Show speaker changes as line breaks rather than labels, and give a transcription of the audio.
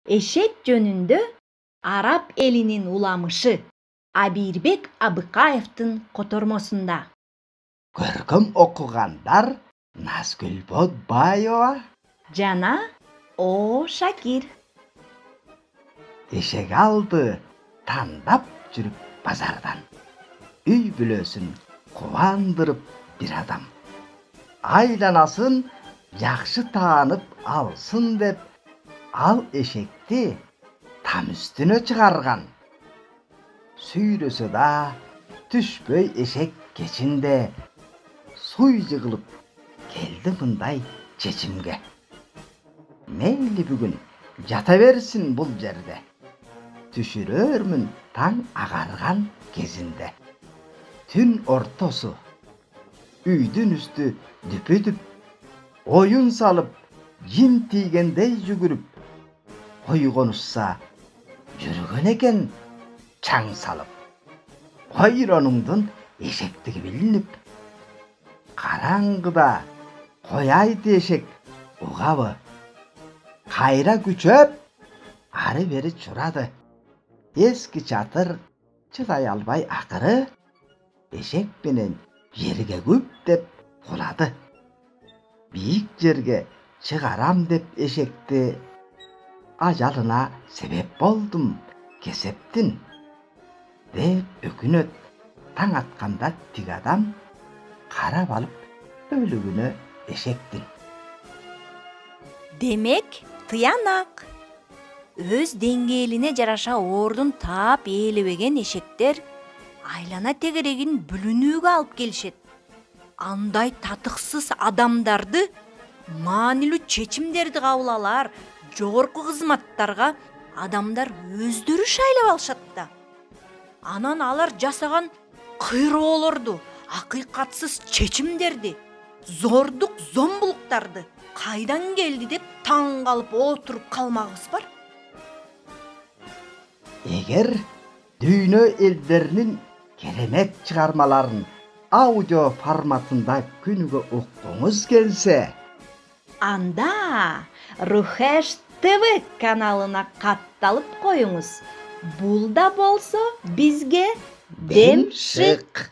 Эшек жөнүндө араб элинин уламышы Абирбек Абыкаевдин котормосунда.
Көркөм окугандар Назгүл Бодбаева
Жана О Шакир.
Эшек алды тандап жүрүп базардан. Үй бүлөсүн кубандырып бир адам. Айланасын жакшы таанып алсын деп, ал эшекти там үстүнө чыгарган. Сүйрөсө да түшпөй эшек кечинде суй жыгылып келди мындай чечимге. Мейли бүгүн жата берсин бул жерде. Түшүрөрмүн таң агарган кезинде. Түн ортосу үйдүн үстү дүпү-дүп, оюн салып жин тийгендей жүгүрүп, койгонушса жүргөн экен чаң салып. Койронуңдун эшектиги билинип, караңгыда кояйты эшек угабы. Кайра күчөп ары бери чурады. Эски чатыр чыдай албай акыры эшек менен жерге күптеп кулады. Бийик жерге чыгарам деп эшекти, ажалына себеп болдум кесептин деп өкүнөт. Таң атканда тиг адам карап алып өлүгүнө эшектин.
Демек, тыянак. Өз деңгээлине жараша ордун таап ээлебеген эшектер айлана тегерегин бүлүнүүгө алып келишет. Андай татыксыз адамдарды маанилүү чечимдерди кабыл алар жогорку кызматтарга адамдар өздөрү шайлап алышат да. Анан алар жасаган кыйроолорду, акыйкатсыз чечимдерди, зордук зомбулуктарды кайдан келди деп таң калып отуруп калмагыбыз бар.
Эгер дүйнө элдеринин керемет чыгармаларын аудио форматында күнүгө уккуңуз келсе,
анда Рухеш ТВ каналына катталып коюңуз. Бул да болсо бизге дем шык.